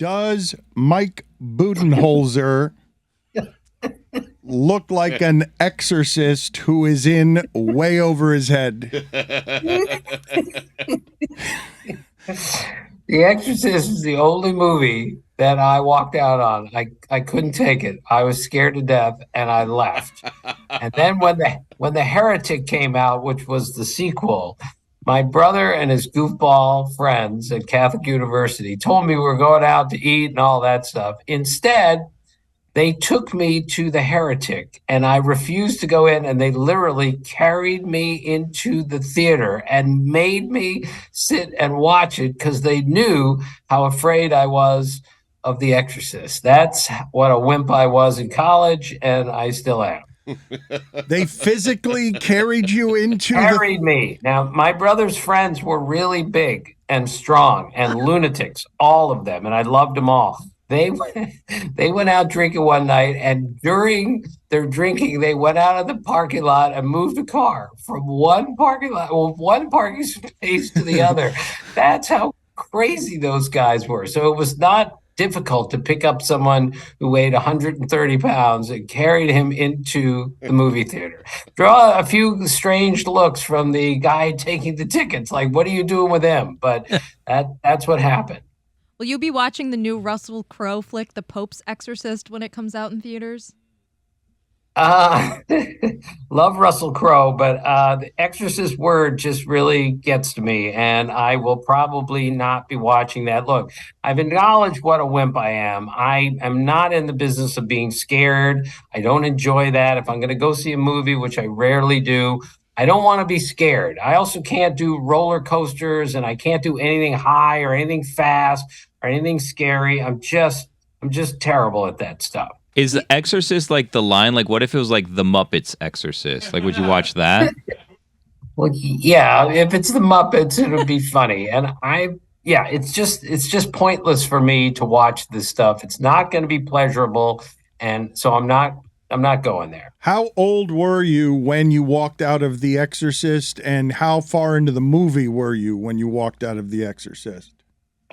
Does Mike Budenholzer look like an exorcist who is in way over his head? The Exorcist is the only movie that I walked out on. I couldn't take it. I was scared to death, and I left. And then when the Heretic came out, which was the sequel, my brother and his goofball friends at Catholic University told me we were going out to eat and all that stuff. Instead, they took me to the Heretic, and I refused to go in, and they literally carried me into the theater and made me sit and watch it because they knew how afraid I was of The Exorcist. That's what a wimp I was in college, and I still am. They physically carried you into Carried me. Now, my brother's friends were really big and strong and lunatics, all of them, and I loved them all. They went out drinking one night, and during their drinking, they went out of the parking lot and moved a car from one parking space to the other. That's how crazy those guys were. So it was not difficult to pick up someone who weighed 130 pounds and carried him into the movie theater. Draw a few strange looks from the guy taking the tickets, like, what are you doing with him? But that's what happened. Will you be watching the new Russell Crowe flick, The Pope's Exorcist, when it comes out in theaters? Love Russell Crowe, but the Exorcist word just really gets to me, and I will probably not be watching that. Look, I've acknowledged what a wimp I am. I am not in the business of being scared. I don't enjoy that. If I'm going to go see a movie, which I rarely do, I don't want to be scared. I also can't do roller coasters, and I can't do anything high or anything fast or anything scary. I'm just terrible at that stuff. Is The Exorcist like the line? Like, what if it was like the Muppets Exorcist? Like, would you watch that? Well, yeah, if it's the Muppets, it would be funny. And it's just pointless for me to watch this stuff. It's not going to be pleasurable, and so I'm not going there. How old were you when you walked out of The Exorcist, and how far into the movie were you when you walked out of The Exorcist?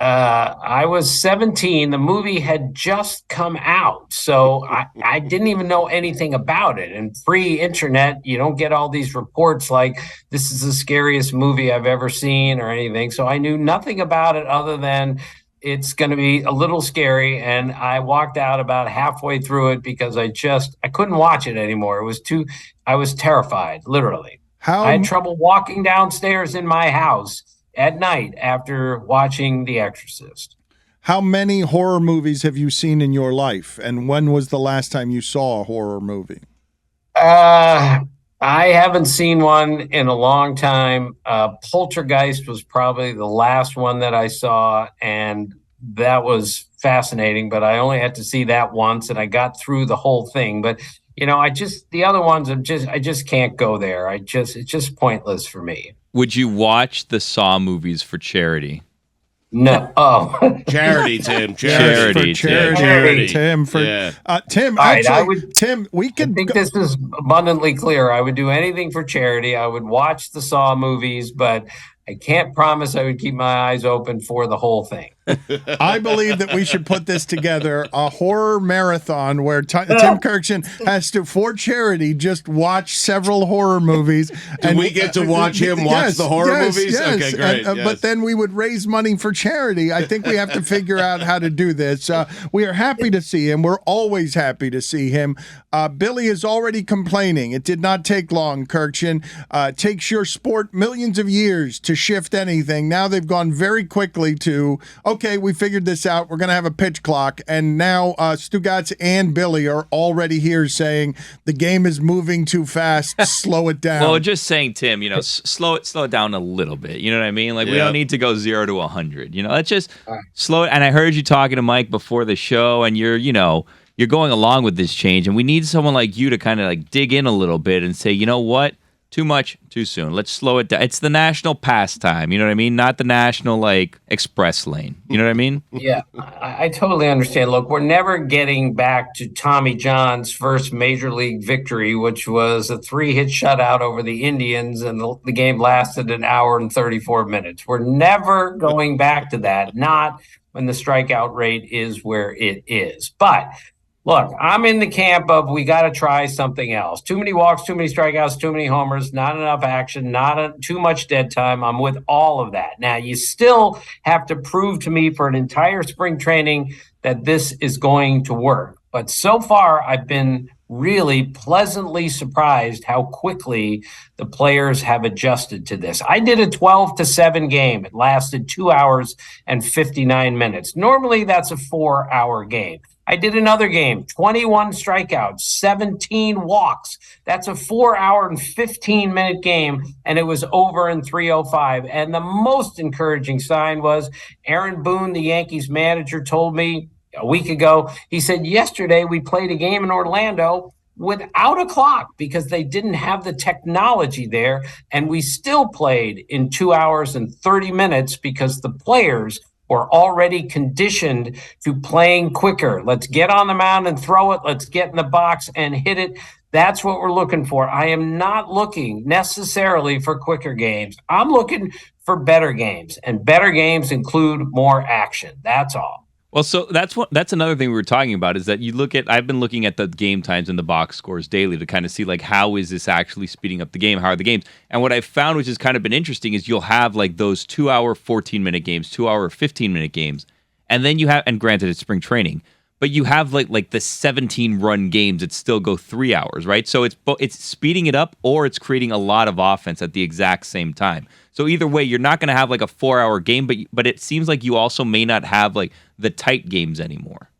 I was 17. The movie had just come out, so I didn't even know anything about it. And pre-internet, you don't get all these reports like this is the scariest movie I've ever seen or anything. So I knew nothing about it other than it's going to be a little scary. And I walked out about halfway through it because I couldn't watch it anymore. I was terrified, literally. I had trouble walking downstairs in my house at night after watching The Exorcist. How many horror movies have you seen in your life? And when was the last time you saw a horror movie? I haven't seen one in a long time. Poltergeist was probably the last one that I saw, and that was fascinating, but I only had to see that once, and I got through the whole thing. But, the other ones, I just can't go there. It's just pointless for me. Would you watch the Saw movies for charity? No. Oh. Charity, Tim. Charity. Tim. Tim, right, actually, Tim, we can... I think this is abundantly clear. I would do anything for charity. I would watch the Saw movies, but I can't promise I would keep my eyes open for the whole thing. I believe that we should put this together, a horror marathon where Tim Kurkjian has to, for charity, just watch several horror movies. And we get to watch him watch the horror movies? Yes. Okay, great. And, but then we would raise money for charity. I think we have to figure out how to do this. We are happy to see him. We're always happy to see him. Billy is already complaining. It did not take long, Kurkjian. Takes your sport millions of years to shift anything. Now they've gone very quickly to, okay, we figured this out. We're going to have a pitch clock. And now Stugotz and Billy are already here saying the game is moving too fast. Slow it down. Well, just saying, Tim, slow it down a little bit. You know what I mean? Like, we don't need to go 0 to 100. Let's just slow it. And I heard you talking to Mike before the show, and you're going along with this change. And we need someone like you to kind of like dig in a little bit and say, you know what? Too much, too soon. Let's slow it down. It's the national pastime, you know what I mean? Not the national, express lane. You know what I mean? Yeah, I totally understand. Look, we're never getting back to Tommy John's first major league victory, which was a 3-hit shutout over the Indians, and the game lasted an hour and 34 minutes. We're never going back to that, not when the strikeout rate is where it is. But look, I'm in the camp of we got to try something else. Too many walks, too many strikeouts, too many homers, not enough action, too much dead time. I'm with all of that. Now, you still have to prove to me for an entire spring training that this is going to work. But so far, I've been really pleasantly surprised how quickly the players have adjusted to this. I did a 12-7 game. It lasted 2 hours and 59 minutes. Normally, that's a 4-hour game. I did another game, 21 strikeouts, 17 walks. That's a 4-hour and 15-minute game, and it was over in 3:05. And the most encouraging sign was Aaron Boone, the Yankees manager, told me a week ago, he said, yesterday we played a game in Orlando without a clock because they didn't have the technology there, and we still played in 2 hours and 30 minutes because the players were already conditioned to playing quicker. Let's get on the mound and throw it. Let's get in the box and hit it. That's what we're looking for. I am not looking necessarily for quicker games. I'm looking for better games, and better games include more action. That's all. Well, so that's another thing we were talking about is that I've been looking at the game times and the box scores daily to kind of see like how is this actually speeding up the game? How are the games? And what I found, which has kind of been interesting, is you'll have like those 2-hour, 14-minute games, 2-hour, 15-minute games, and then you have, and granted it's spring training, but you have like the 17-run games that still go 3 hours, right? So it's speeding it up or it's creating a lot of offense at the exact same time. So either way, you're not going to have like a 4-hour game, but it seems like you also may not have like the tight games anymore.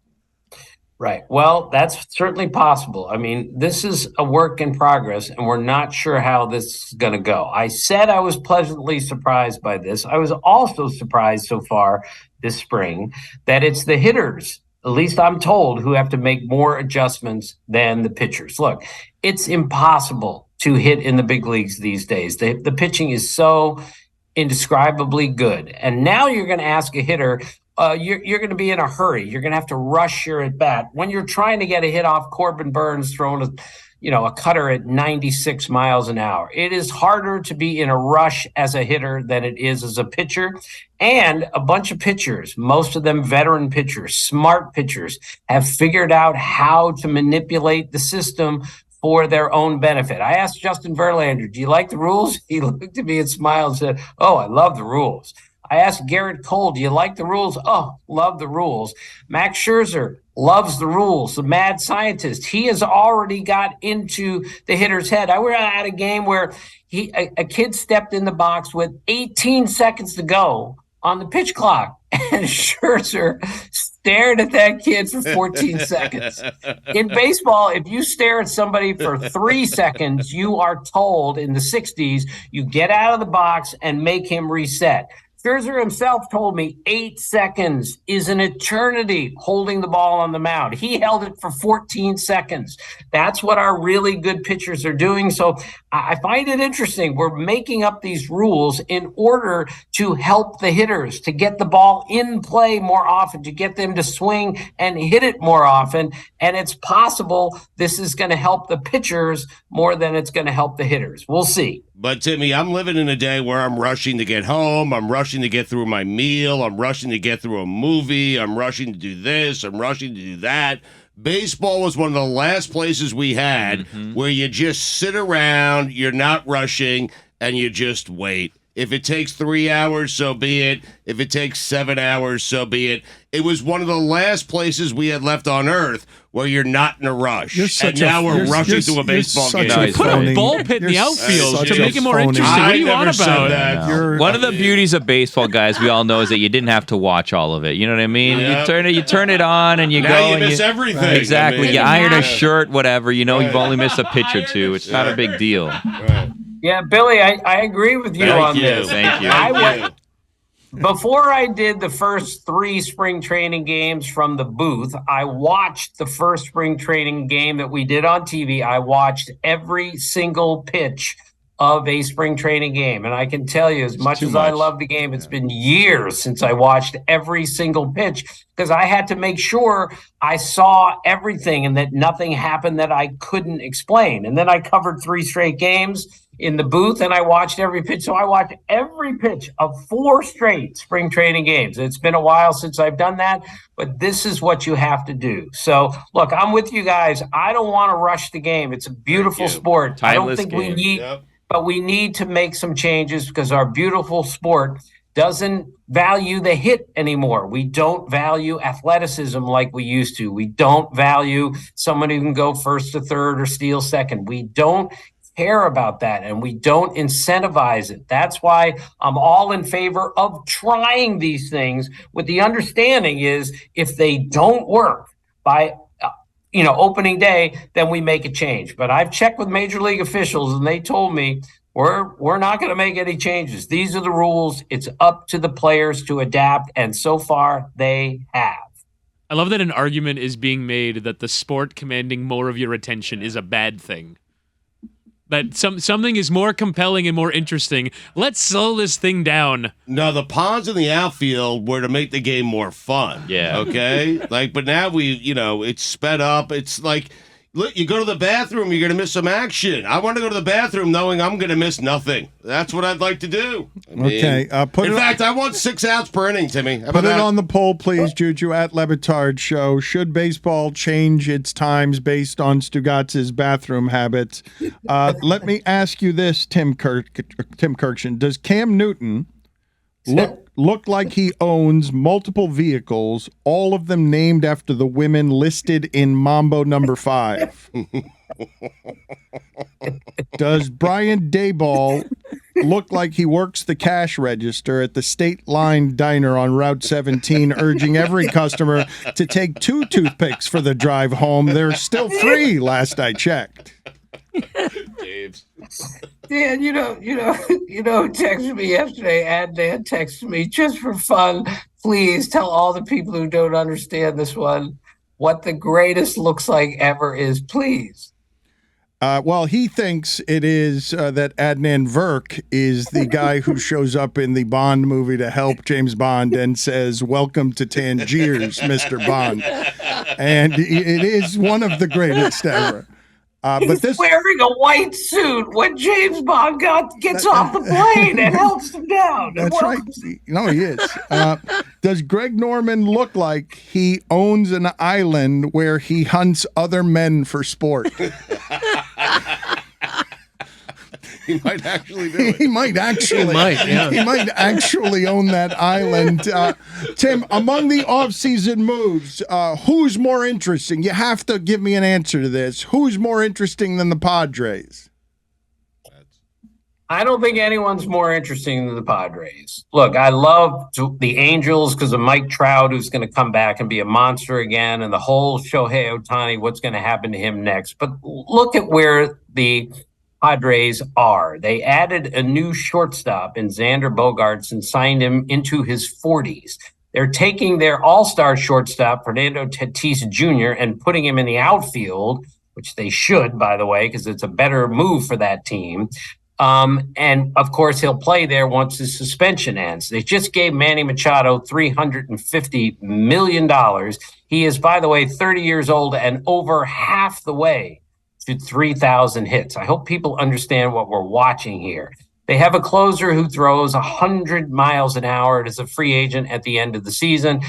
Right. Well, that's certainly possible. I mean, this is a work in progress, and we're not sure how this is going to go. I said I was pleasantly surprised by this. I was also surprised so far this spring that it's the hitters, at least I'm told, who have to make more adjustments than the pitchers. Look, it's impossible to hit in the big leagues these days. The pitching is so indescribably good. And now you're going to ask a hitter, you're going to be in a hurry. You're going to have to rush your at bat. When you're trying to get a hit off Corbin Burns throwing a cutter at 96 miles an hour, it is harder to be in a rush as a hitter than it is as a pitcher. And a bunch of pitchers, most of them veteran pitchers, smart pitchers, have figured out how to manipulate the system for their own benefit. I asked Justin Verlander, do you like the rules? He looked at me and smiled and said, oh, I love the rules. I asked Garrett Cole, do you like the rules? Oh, love the rules. Max Scherzer loves the rules, the mad scientist. He has already got into the hitter's head. I was at a game where a kid stepped in the box with 18 seconds to go on the pitch clock, and Scherzer stared at that kid for 14 seconds. In baseball, if you stare at somebody for 3 seconds, you are told in the 60s, you get out of the box and make him reset. Scherzer himself told me 8 seconds is an eternity holding the ball on the mound. He held it for 14 seconds. That's what our really good pitchers are doing. So I find it interesting. We're making up these rules in order to help the hitters, to get the ball in play more often, to get them to swing and hit it more often. And it's possible this is going to help the pitchers more than it's going to help the hitters. We'll see. But, Timmy, I'm living in a day where I'm rushing to get home. I'm rushing to get through my meal. I'm rushing to get through a movie. I'm rushing to do this. I'm rushing to do that. Baseball was one of the last places we had where you just sit around, you're not rushing, and you just wait. If it takes 3 hours, so be it. If it takes 7 hours, so be it. It was one of the last places we had left on Earth where you're not in a rush. And now we're rushing to a baseball game. Put a ball pit in the outfield to make it more interesting. What are you on about? That. One of the beauties of baseball, guys, we all know, is that you didn't have to watch all of it. You know what I mean? Yep. You turn it on and you now go. You and miss everything. Exactly. I mean, you iron a shirt, whatever. You've only missed a pitch or two. It's not a big deal. Right. Yeah, Billy, I agree with you on this. Thank you. Before I did the first 3 spring training games from the booth, I watched the first spring training game that we did on TV. I watched every single pitch of a spring training game. And I can tell you, as much as I love the game, it's been years since I watched every single pitch because I had to make sure I saw everything and that nothing happened that I couldn't explain. And then I covered 3 straight games. in the booth and I watched every pitch. So I watched every pitch of 4 straight spring training games. It's been a while since I've done that, but this is what you have to do. So look, I'm with you guys. I don't want to rush the game. It's a beautiful sport. I don't think we need, but we need to make some changes because our beautiful sport doesn't value the hit anymore. We don't value athleticism like we used to. We don't value someone who can go first to third or steal second. We don't care about that, and we don't incentivize it. That's why I'm all in favor of trying these things with the understanding is if they don't work by opening day, then we make a change. But I've checked with major league officials and they told me we're not going to make any changes. These are the rules. It's up to the players to adapt, and so far they have. I love that an argument is being made that the sport commanding more of your attention is a bad thing. That something is more compelling and more interesting. Let's slow this thing down. No, the ponds in the outfield were to make the game more fun. Yeah. Okay? But now it's sped up. It's like, look, you go to the bathroom, you're going to miss some action. I want to go to the bathroom knowing I'm going to miss nothing. That's what I'd like to do. Okay. In fact, I want 6 outs per inning, Timmy. Put it on the poll, please, Juju, at LeBatard Show. Should baseball change its times based on Stugotz's bathroom habits? Let me ask you this, Tim Kurkjian. Does Cam Newton look like he owns multiple vehicles, all of them named after the women listed in Mambo number 5? Does Brian Daboll look like he works the cash register at the State Line Diner on Route 17, urging every customer to take 2 toothpicks for the drive home? They're still free, last I checked. Dan, texted me yesterday, and Dan texted me just for fun. Please tell all the people who don't understand this one what the greatest looks like ever is, please. Well, he thinks it is that Adnan Virk is the guy who shows up in the Bond movie to help James Bond and says, "Welcome to Tangiers, Mr. Bond." And it is one of the greatest ever. He's wearing a white suit when James Bond gets off the plane and helps him down. That's right. No, he is. Does Greg Norman look like he owns an island where he hunts other men for sport? He might actually do it. He might actually own that island. Tim, among the off-season moves, who's more interesting? You have to give me an answer to this. Who's more interesting than the Padres? I don't think anyone's more interesting than the Padres. Look, I love the Angels because of Mike Trout, who's going to come back and be a monster again, and the whole Shohei Ohtani, what's going to happen to him next. But look at where the Padres are. They added a new shortstop in Xander Bogaerts and signed him into his 40s. They're taking their all-star shortstop, Fernando Tatis Jr., and putting him in the outfield, which they should, by the way, because it's a better move for that team. And, of course, he'll play there once his suspension ends. They just gave Manny Machado $350 million. He is, by the way, 30 years old and over half the way to 3,000 hits. I hope people understand what we're watching here. They have a closer who throws 100 miles an hour as a free agent at the end of the season.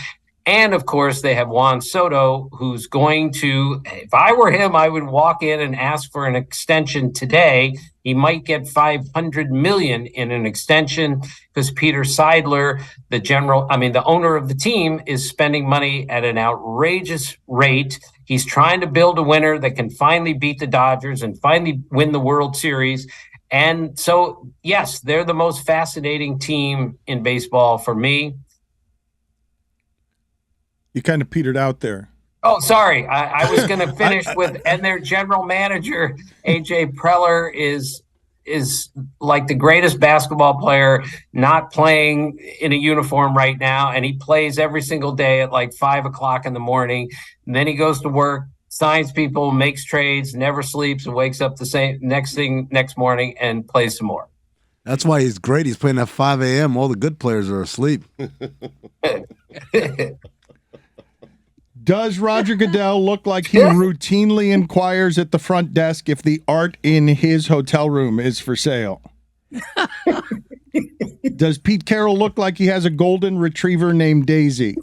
And, of course, they have Juan Soto, who's going to, if I were him, I would walk in and ask for an extension today. He might get $500 million in an extension because Peter Seidler, the owner of the team, is spending money at an outrageous rate. He's trying to build a winner that can finally beat the Dodgers and finally win the World Series. And so, yes, they're the most fascinating team in baseball for me. You kind of petered out there. Oh, sorry. I was going to finish with, and their general manager, AJ Preller, is like the greatest basketball player, not playing in a uniform right now. And he plays every single day at like 5 o'clock in the morning. And then he goes to work, signs people, makes trades, never sleeps, and wakes up the same next morning and plays some more. That's why he's great. He's playing at 5 a.m. All the good players are asleep. Does Roger Goodell look like he routinely inquires at the front desk if the art in his hotel room is for sale? Does Pete Carroll look like he has a golden retriever named Daisy?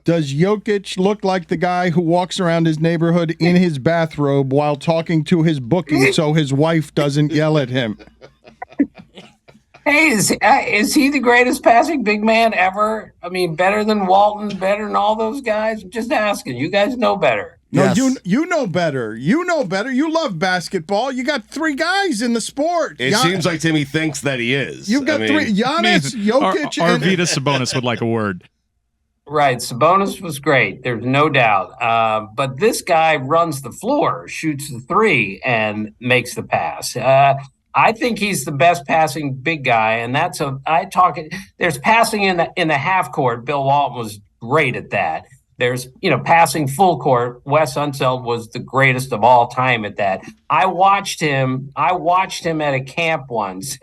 Does Jokic look like the guy who walks around his neighborhood in his bathrobe while talking to his bookie so his wife doesn't yell at him? Hey, is he the greatest passing big man ever? I mean, better than Walton, better than all those guys? I'm just asking. You guys know better. No, Yes. you know better. You know better. You love basketball. You got 3 guys in the sport. It seems like Timmy thinks that he is. You've got 3. Giannis, Jokic, and Arvydas Sabonis would like a word. Right. Sabonis was great. There's no doubt. But this guy runs the floor, shoots the 3, and makes the pass. I think he's the best passing big guy, and there's passing in the half court. Bill Walton was great at that. There's, passing full court. Wes Unseld was the greatest of all time at that. I watched him at a camp once.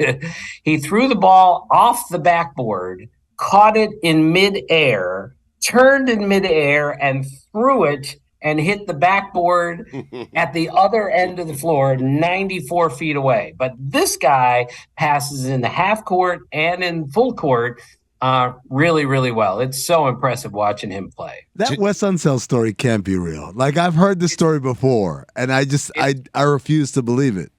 He threw the ball off the backboard, caught it in midair, turned in midair, and threw it and hit the backboard at the other end of the floor, 94 feet away. But this guy passes in the half court and in full court really, really well. It's so impressive watching him play. That Wes Unseld story can't be real. Like, I've heard the story before, and I refuse to believe it.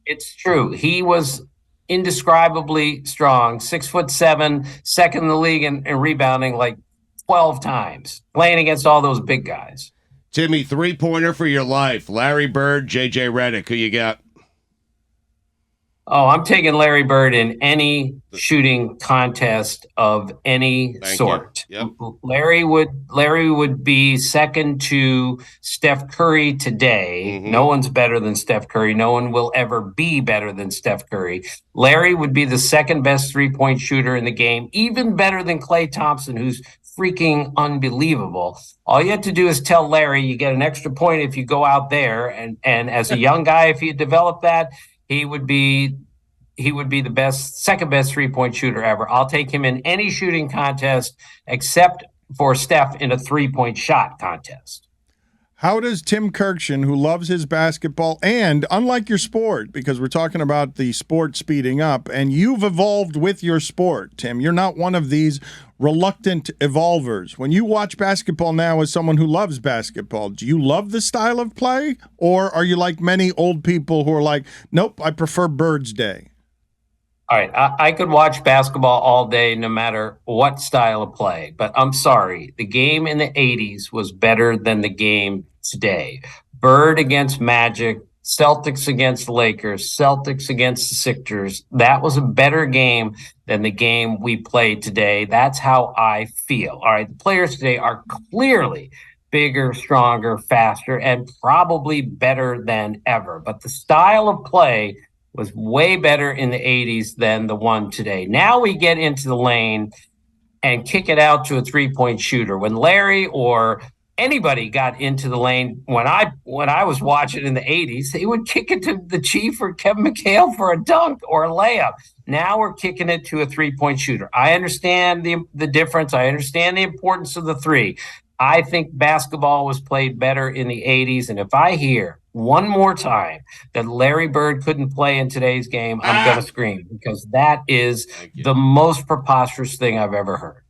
It's true. He was indescribably strong, 6'7", second in the league in rebounding like 12 times, playing against all those big guys. Timmy, 3-pointer for your life. Larry Bird, J.J. Redick. Who you got? Oh, I'm taking Larry Bird in any shooting contest of any sort. Yep. Larry would be second to Steph Curry today. Mm-hmm. No one's better than Steph Curry. No one will ever be better than Steph Curry. Larry would be the second best 3-point shooter in the game, even better than Klay Thompson, who's freaking unbelievable. All you have to do is tell Larry you get an extra point if you go out there, and as a young guy, if he developed that, he would be the second best 3-point shooter ever. I'll take him in any shooting contest except for Steph in a 3-point shot contest. How does Tim Kurkjian, who loves his basketball, and unlike your sport, because we're talking about the sport speeding up, and you've evolved with your sport, Tim. You're not one of these reluctant evolvers. When you watch basketball now as someone who loves basketball, do you love the style of play? Or are you like many old people who are like, nope, I prefer Bird's Day? All right, I could watch basketball all day no matter what style of play, but I'm sorry. The game in the 80s was better than the game today. Bird against Magic, Celtics against Lakers, Celtics against the Sixers. That was a better game than the game we played today. That's how I feel. All right, the players today are clearly bigger, stronger, faster, and probably better than ever. But the style of play was way better in the 80s than the one today. Now we get into the lane and kick it out to a 3-point shooter. When Larry or anybody got into the lane, when I was watching in the 80s, they would kick it to the Chief or Kevin McHale for a dunk or a layup. Now we're kicking it to a 3-point shooter. I understand the difference. I understand the importance of the 3. I think basketball was played better in the 80s. And if I hear one more time that Larry Bird couldn't play in today's game, I'm going to scream, because that is the most preposterous thing I've ever heard.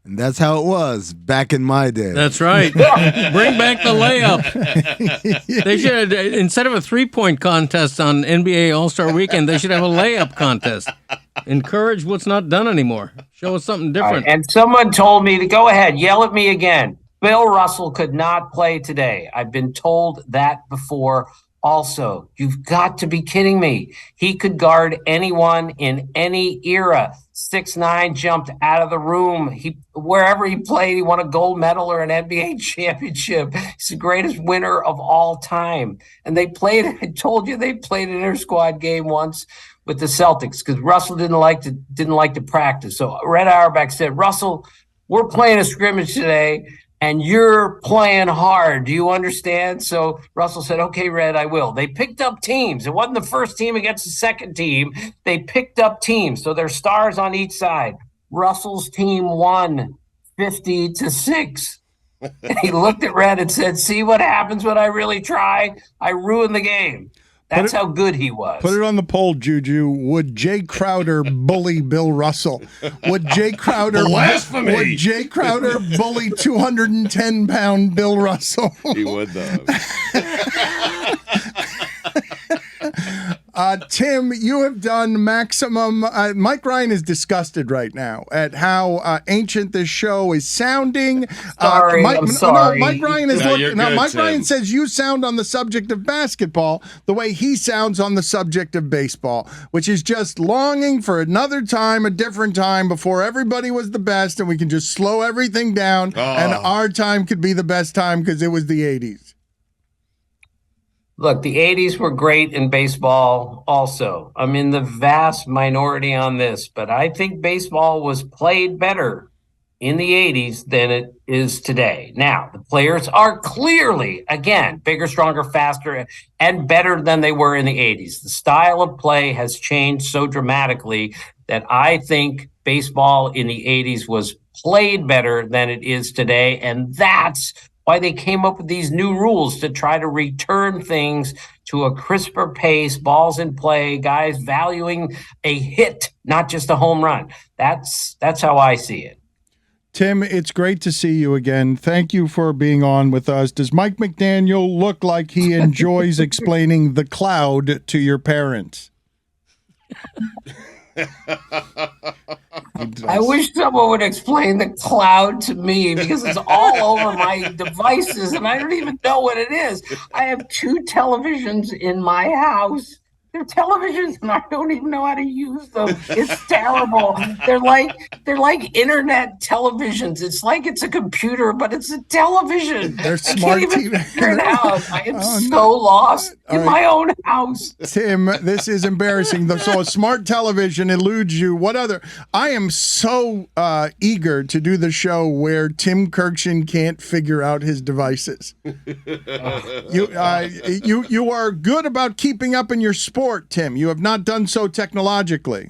And that's how it was back in my day. That's right. Bring back the layup. They should, instead of a 3-point contest on NBA All-Star Weekend, they should have a layup contest. Encourage what's not done anymore. Show us something different. Right. And someone told me to go ahead, yell at me again. Bill Russell could not play today. I've been told that before also. You've got to be kidding me. He could guard anyone in any era. 6'9", jumped out of the room. Wherever he played, he won a gold medal or an NBA championship. He's the greatest winner of all time. And they played, I told you, they played an inter-squad game once with the Celtics because Russell didn't like to practice. So Red Auerbach said, Russell, we're playing a scrimmage today, and you're playing hard. Do you understand? So Russell said, okay, Red, I will. They picked up teams. It wasn't the first team against the second team. They picked up teams. So there's stars on each side. Russell's team won. 50-6. And he looked at Red and said, "See what happens when I really try? I ruin the game." That's how good he was. Put it on the poll, Juju. Would Jay Crowder bully Bill Russell? Would Jay Crowder Blasphemy! Would Jay Crowder bully 210-pound Bill Russell? He would, though. Tim, you have done maximum. Mike Ryan is disgusted right now at how ancient this show is sounding. Sorry, I'm sorry. No, Mike Ryan is looking. Now, good, Mike Tim. Ryan says you sound on the subject of basketball the way he sounds on the subject of baseball, which is just longing for another time, a different time before everybody was the best and we can just slow everything down and our time could be the best time because it was the 80s. Look, the 80s were great in baseball also. I'm in the vast minority on this, but I think baseball was played better in the 80s than it is today. Now, the players are clearly, again, bigger, stronger, faster, and better than they were in the 80s. The style of play has changed so dramatically that I think baseball in the 80s was played better than it is today, and that's why they came up with these new rules to try to return things to a crisper pace, balls in play, guys valuing a hit, not just a home run. That's how I see it. Tim, it's great to see you again. Thank you for being on with us. Does Mike McDaniel look like he enjoys explaining the cloud to your parents? I wish someone would explain the cloud to me because it's all over my devices and I don't even know what it is. I have 2 televisions in my house. They're televisions and I don't even know how to use them. It's terrible. They're like internet televisions. It's like it's a computer, but it's a television. They're smart I can't even TV. figure it out. I am so lost in my own house. Tim, this is embarrassing. So a smart television eludes you. What other? I am so eager to do the show where Tim Kurkjian can't figure out his devices. You are good about keeping up in your sport, Tim. You have not done so technologically.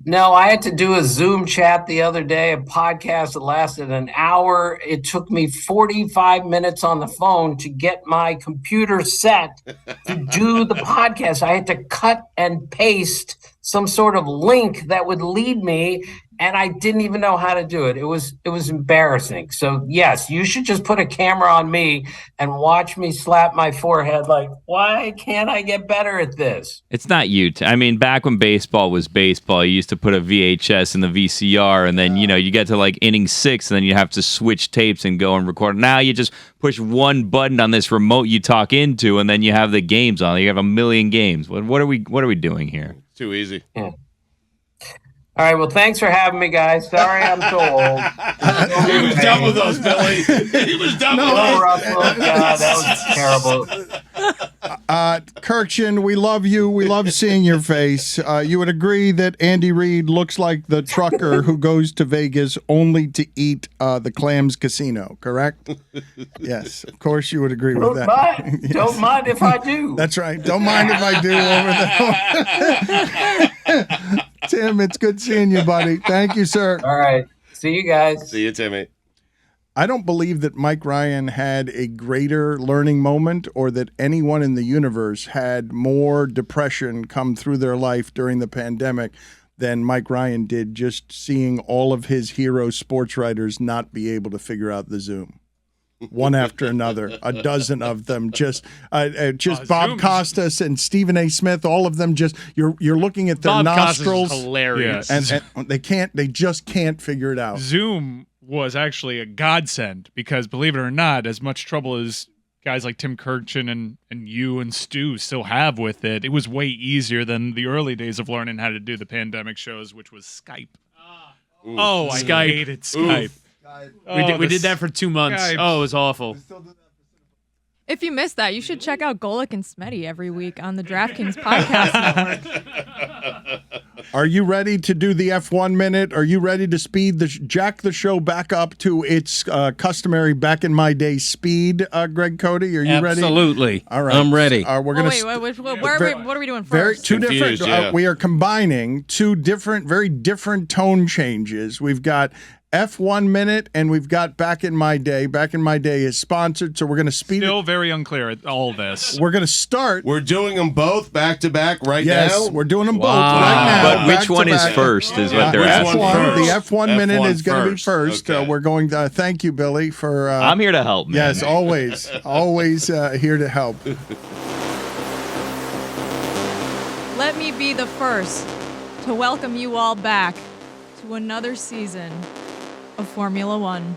No, I had to do a Zoom chat the other day, a podcast that lasted an hour. It took me 45 minutes on the phone to get my computer set to do the podcast. I had to cut and paste some sort of link that would lead me, and I didn't even know how to do it. It was embarrassing. So, yes, you should just put a camera on me and watch me slap my forehead like, why can't I get better at this? It's not you. I mean, back when baseball was baseball, you used to put a VHS in the VCR, and then, you get to like inning 6, and then you have to switch tapes and go and record. Now you just push one button on this remote you talk into, and then you have the games on. You have a million games. What are we doing here? Too easy. Yeah. All right, well, thanks for having me, guys. Sorry I'm so old. He was done with us, Billy. He was done with us. Russell, God, that was terrible. Kurkjian, we love you. We love seeing your face. You would agree that Andy Reid looks like the trucker who goes to Vegas only to eat the Clams Casino, correct? Yes, of course you would agree with that. Yes. Don't mind if I do. That's right. Don't mind if I do over there. Tim, it's good seeing you, buddy. Thank you, sir. All right. See you guys. See you, Timmy. I don't believe that Mike Ryan had a greater learning moment or that anyone in the universe had more depression come through their life during the pandemic than Mike Ryan did, just seeing all of his hero sports writers not be able to figure out the Zoom. One after another, a dozen of them, just Bob Costas and Stephen A. Smith, all of them. Just you're looking at their Bob nostrils, Costas is hilarious, and they just can't figure it out. Zoom was actually a godsend because, believe it or not, as much trouble as guys like Tim Kurkjian and you and Stu still have with it, it was way easier than the early days of learning how to do the pandemic shows, which was Skype. Oh, I Skype. hated Skype. We did that for 2 months. Skype. Oh, it was awful. If you missed that, you should check out Golic and Smetty every week on the DraftKings podcast network. Are you ready to do the F1 minute? Are you ready to jack the show back up to its customary back in my day speed? Greg Cote, are you ready? Absolutely. All right. I'm ready. We're gonna. What are we doing first? Two different. Confused, yeah. We are combining two very different tone changes. We've got F1 Minute, and we've got Back in My Day. Back in My Day is sponsored, so we're going to speed Still very unclear at all this. We're going to start. We're doing them both back to back right Yes, now. we're doing them both right now. But which back to one is back. first is what they're Which asking. one first? The F1 Minute F1 is going to be first. first. Okay. We're going to thank you, Billy, for. I'm here to help, man. Yes, always here to help. Let me be the first to welcome you all back to another season of Formula One.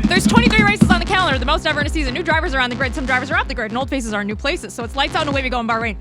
There's 23 races on the calendar, the most ever in a season. New drivers are on the grid, some drivers are off the grid, and old faces are in new places. So it's lights out and away we go in Bahrain.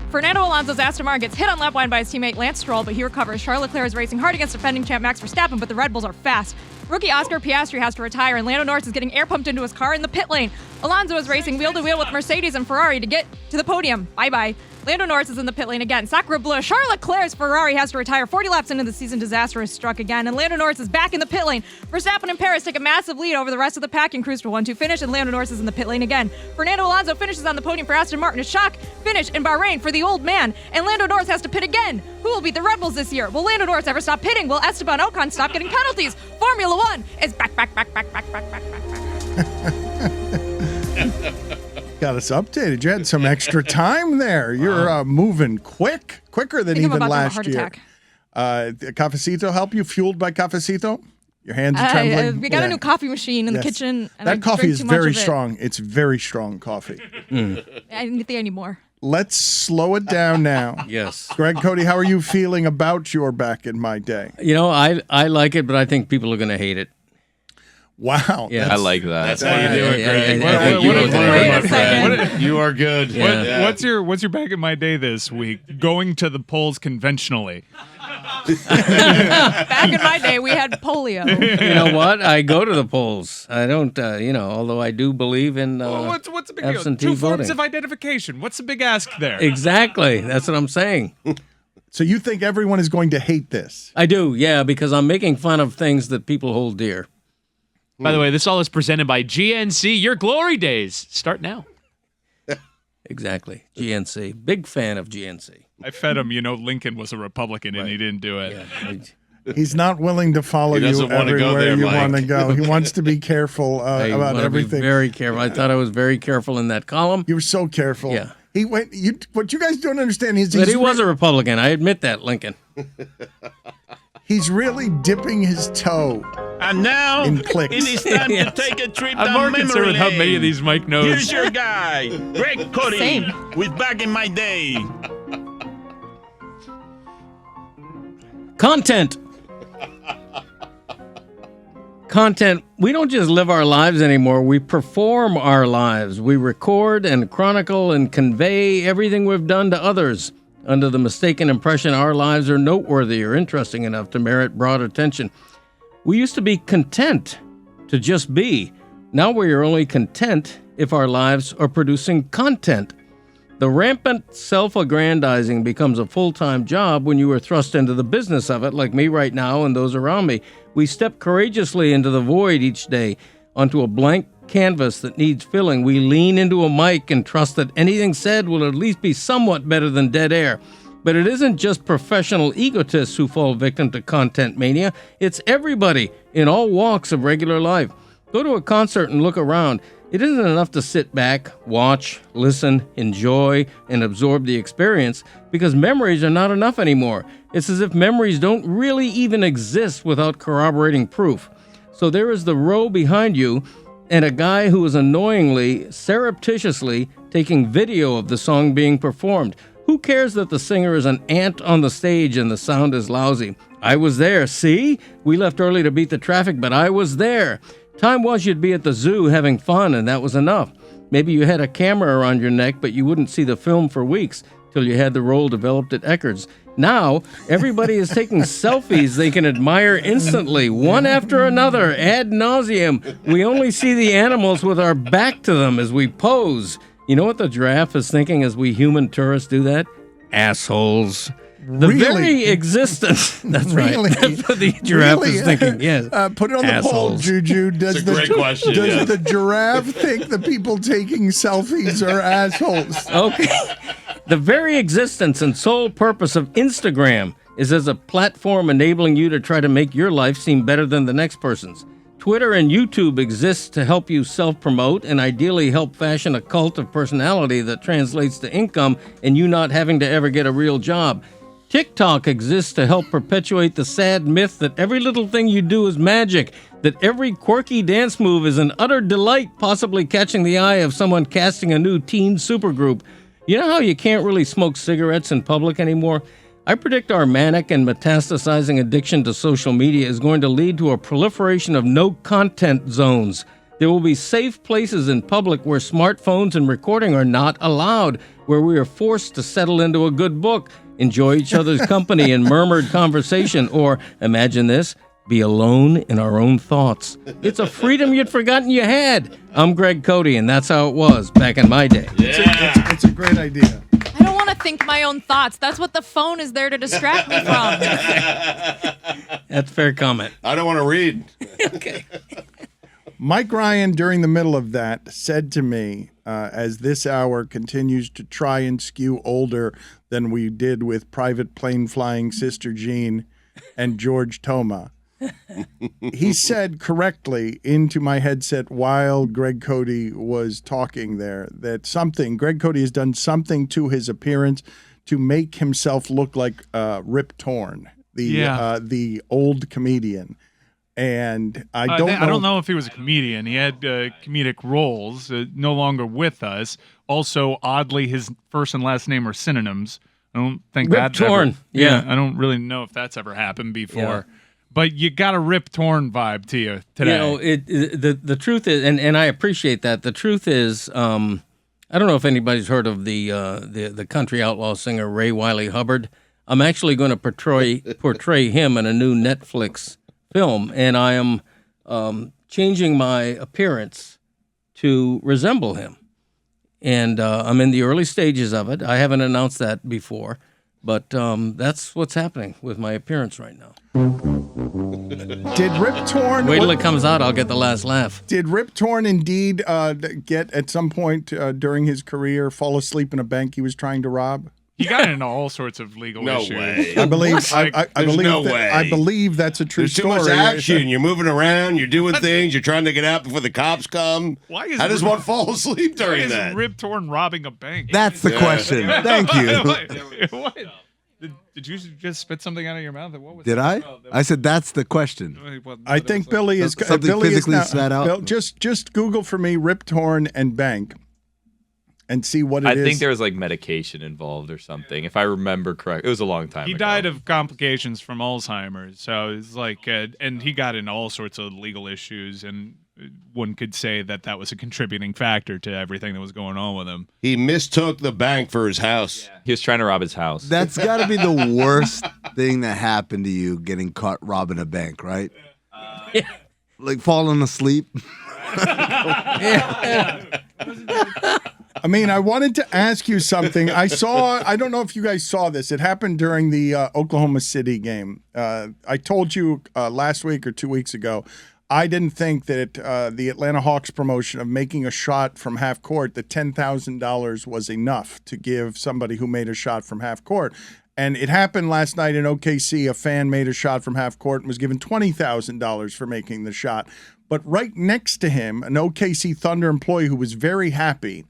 Fernando Alonso's Aston Martin gets hit on lap line by his teammate Lance Stroll, but he recovers. Charles Leclerc is racing hard against defending champ Max Verstappen, but the Red Bulls are fast. Rookie Oscar Piastri has to retire, and Lando Norris is getting air pumped into his car in the pit lane. Alonso is racing wheel-to-wheel with Mercedes and Ferrari to get to the podium. Bye-bye. Lando Norris is in the pit lane again. Sacre bleu. Charles Leclerc's Ferrari has to retire 40 laps into the season. Disaster is struck again, and Lando Norris is back in the pit lane. Verstappen and Perez take a massive lead over the rest of the pack and cruise to 1-2 finish, and Lando Norris is in the pit lane again. Fernando Alonso finishes on the podium for Aston Martin. A shock finish in Bahrain for the old man, and Lando Norris has to pit again. Who will beat the Red Bulls this year? Will Lando Norris ever stop pitting? Will Esteban Ocon stop getting penalties? Formula One is back. Got us updated. You had some extra time there. You're moving quicker than I think I'm even about to have a last heart year. attack. Cafecito help you? Fueled by Cafecito? Your hands are trembling? We got a new coffee machine in the Yes. kitchen. And That I coffee drink is too much very of it. strong. It's very strong coffee. I didn't think I need more. Let's slow it down now. Yes. Greg, Cody, how are you feeling about your Back in My Day? You know, I like it, but I think people are going to hate it. Wow. Yeah. I like that. That's how you do it, Greg. Wait a second. You are good. Yeah. What's your Back in My Day this week? Going to the polls conventionally. Back in my day, we had polio. You know what? I go to the polls. I don't, although I do believe in What's the big deal? absentee Two voting. forms of identification. What's the big ask there? Exactly. That's what I'm saying. So you think everyone is going to hate this? I do, yeah, because I'm making fun of things that people hold dear. By the way, this all is presented by GNC. Your glory days start now. Exactly. GNC. Big fan of GNC. I fed him. Lincoln was a Republican and he didn't do it. Yeah. He's not willing to follow He you doesn't wanna go everywhere there, you Mike. want to go. He wants to be careful I about wanna everything. Be very careful. I thought I was very careful in that column. You were so careful. Yeah. He went. What you guys don't understand is But he was a Republican. I admit that, Lincoln. he's really dipping his toe And now in clicks. it is time Yes. to take a trip I'm down more concerned memory with how lane. many of these Mike knows. Here's your guy, Greg Cody, Same. with Back in My Day. Content. Content. We don't just live our lives anymore. We perform our lives. We record and chronicle and convey everything we've done to others under the mistaken impression our lives are noteworthy or interesting enough to merit broad attention. We used to be content to just be. Now we are only content if our lives are producing content. The rampant self-aggrandizing becomes a full-time job when you are thrust into the business of it, like me right now and those around me. We step courageously into the void each day, onto a blank canvas that needs filling. We lean into a mic and trust that anything said will at least be somewhat better than dead air. But it isn't just professional egotists who fall victim to content mania. It's everybody in all walks of regular life. Go to a concert and look around. It isn't enough to sit back, watch, listen, enjoy, and absorb the experience, because memories are not enough anymore. It's as if memories don't really even exist without corroborating proof. So there is the row behind you and a guy who is annoyingly, surreptitiously taking video of the song being performed. Who cares that the singer is an ant on the stage and the sound is lousy? I was there, see? We left early to beat the traffic, but I was there. Time was you'd be at the zoo having fun, and that was enough. Maybe you had a camera around your neck, but you wouldn't see the film for weeks till you had the role developed at Eckerd's. Now, everybody is taking selfies they can admire instantly, one after another, ad nauseum. We only see the animals with our back to them as we pose. You know what the giraffe is thinking as we human tourists do that? Assholes. The Really? very existence. That's Really? right. That's what the giraffe Really? is thinking. Yes. Put it on the poll, Assholes. Juju. Does It's a great question, Does yeah. the giraffe think the people taking selfies are assholes? Okay. The very existence and sole purpose of Instagram is as a platform enabling you to try to make your life seem better than the next person's. Twitter and YouTube exist to help you self-promote and ideally help fashion a cult of personality that translates to income and you not having to ever get a real job. TikTok exists to help perpetuate the sad myth that every little thing you do is magic, that every quirky dance move is an utter delight, possibly catching the eye of someone casting a new teen supergroup. You know how you can't really smoke cigarettes in public anymore? I predict our manic and metastasizing addiction to social media is going to lead to a proliferation of no-content zones. There will be safe places in public where smartphones and recording are not allowed, where we are forced to settle into a good book, enjoy each other's company and murmured conversation, or, imagine this, be alone in our own thoughts. It's a freedom you'd forgotten you had. I'm Greg Cote, and that's how it was back in my day. It's a great idea. I don't want to think my own thoughts. That's what the phone is there to distract me from. That's a fair comment. I don't want to read. Okay. Mike Ryan, during the middle of that, said to me, as this hour continues to try and skew older than we did with Private Plane Flying Sister Jean and George Toma, he said correctly into my headset while Greg Cote was talking there that Greg Cote has done something to his appearance to make himself look like Rip Torn, the old comedian. And I don't know if he was a comedian. He had comedic roles, no longer with us. Also, oddly, his first and last name are synonyms. I don't think Rip Torn. Yeah. I don't really know if that's ever happened before. Yeah. But you got a Rip Torn vibe to you today. You know, the truth is, and I appreciate that. The truth is, I don't know if anybody's heard of the country outlaw singer Ray Wiley Hubbard. I'm actually going to portray him in a new Netflix film, and I am changing my appearance to resemble him. And I'm in the early stages of it. I haven't announced that before, but that's what's happening with my appearance right now. Did Rip Torn... Wait till it comes out, I'll get the last laugh. Did Rip Torn indeed get, at some point during his career, fall asleep in a bank he was trying to rob? He got into all sorts of legal issues. Way. I believe. I believe that's a true There's story. too much action. You're moving around. You're doing things. You're trying to get out before the cops come. How does one fall asleep during that? Rip Torn robbing a bank? That's the question. Thank you. What? Did you just spit something out of your mouth? What was Did I? I said that's the question. I think Billy is something Billy physically is now, spat out. Bill, just Google for me Rip Torn and bank, and see what it is. I think there was like medication involved or something, if I remember correct. It was a long time ago. He died of complications from Alzheimer's, so it's like, and he got into all sorts of legal issues, and one could say that was a contributing factor to everything that was going on with him. He mistook the bank for his house. Yeah. He was trying to rob his house. That's got to be the worst thing that happened to you, getting caught robbing a bank, right? Like falling asleep. I mean, I wanted to ask you something. I don't know if you guys saw this. It happened during the Oklahoma City game. I told you last week or 2 weeks ago, I didn't think that the Atlanta Hawks promotion of making a shot from half court, the $10,000 was enough to give somebody who made a shot from half court. And it happened last night in OKC. A fan made a shot from half court and was given $20,000 for making the shot. But right next to him, an OKC Thunder employee who was very happy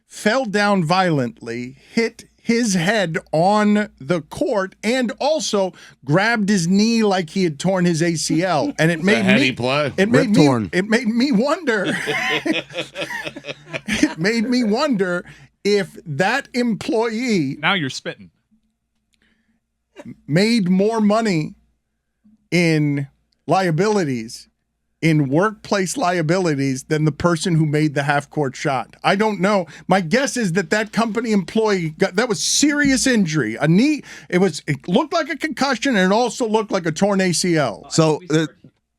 fell down violently, hit his head on the court, and also grabbed his knee like he had torn his ACL. And it made me play. It made me wonder. It made me wonder if that employee now you're spitting made more money in liabilities, in workplace liabilities, than the person who made the half-court shot. I don't know. My guess is that company employee that was serious injury. A knee. It looked like a concussion, and it also looked like a torn ACL. So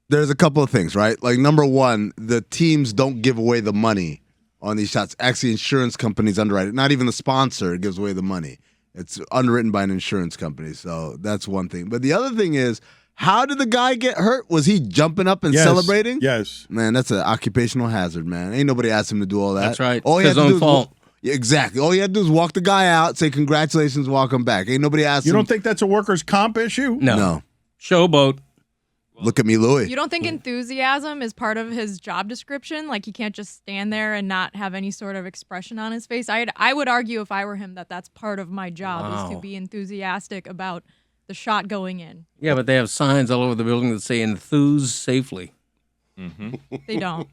there's a couple of things, right? Like, number one, the teams don't give away the money on these shots. Actually, insurance companies underwrite it. Not even the sponsor gives away the money. It's underwritten by an insurance company. So that's one thing. But the other thing is, how did the guy get hurt? Was he jumping up and celebrating? Yes. Man, that's an occupational hazard, man. Ain't nobody asked him to do all that. That's right. All he His had to own do fault. Yeah, exactly. All you had to do is walk the guy out, say congratulations, welcome back. Ain't nobody asked You him. don't think that's a workers' comp issue? No. Showboat. Look at me, Louie. You don't think enthusiasm is part of his job description? Like he can't just stand there and not have any sort of expression on his face? I would argue if I were him that that's part of my job is to be enthusiastic about the shot going in. Yeah, but they have signs all over the building that say enthuse safely. They don't.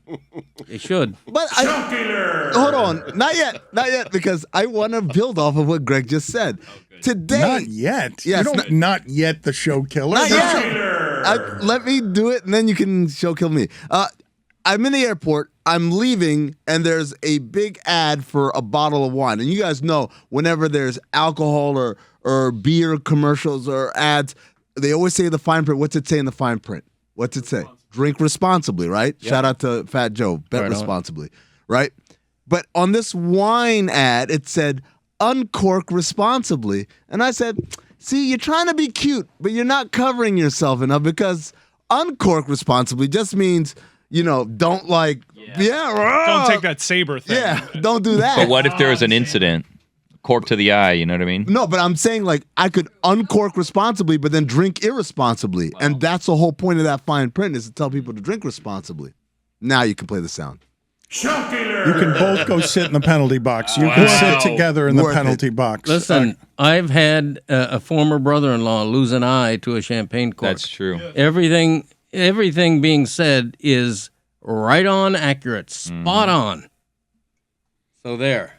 They should. But hold on. Not yet, because I want to build off of what Greg just said. Today. Not yet. Yes, You don't, not yet the show killer. Not yet. Let me do it, and then you can show kill me. I'm in the airport. I'm leaving, and there's a big ad for a bottle of wine. And you guys know, whenever there's alcohol or beer commercials or ads, they always say the fine print. What's it say in the fine print? What's it say? Drink responsibly, right? Yep. Shout out to Fat Joe. Bet responsibly, right? But on this wine ad, it said, uncork responsibly. And I said, see, you're trying to be cute, but you're not covering yourself enough because uncork responsibly just means, don't like, Don't take that saber thing. Yeah, don't do that. But what if there was an incident? Cork to the eye, you know what I mean? No, but I'm saying like I could uncork responsibly, but then drink irresponsibly. Wow. And that's the whole point of that fine print is to tell people to drink responsibly. Now you can play the sound. You can both go sit in the penalty box. You can sit together in the penalty box. Listen, I've had a former brother-in-law lose an eye to a champagne cork. That's true. Everything being said is right on accurate, spot on. So there.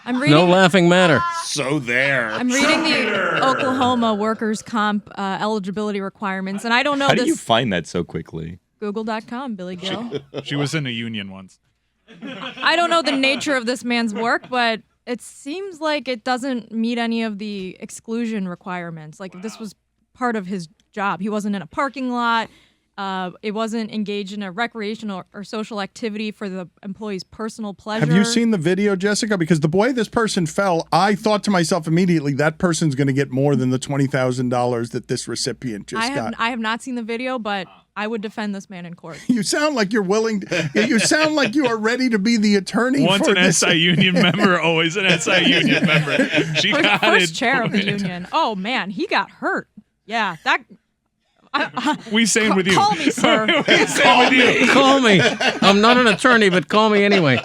I'm reading, no laughing matter. So there. I'm reading the Oklahoma workers' comp eligibility requirements, and I don't know How this. do you find that so quickly? Google.com, Billy Gill. She was in a union once. I don't know the nature of this man's work, but it seems like it doesn't meet any of the exclusion requirements. Like if this was part of his job. He wasn't in a parking lot. It wasn't engaged in a recreational or social activity for the employee's personal pleasure. Have you seen the video, Jessica? Because the way this person fell, I thought to myself immediately, that person's going to get more than the $20,000 that this recipient just got. I have not seen the video, but I would defend this man in court. You sound like you're willing. You sound like you are ready to be the attorney. Once for an this. SI union member, always an SI union member. She got First it. chair of the union. Oh man, he got hurt. Yeah, that. We stand with you. Call me, sir. We stand with you. Call me. I'm not an attorney, but call me anyway.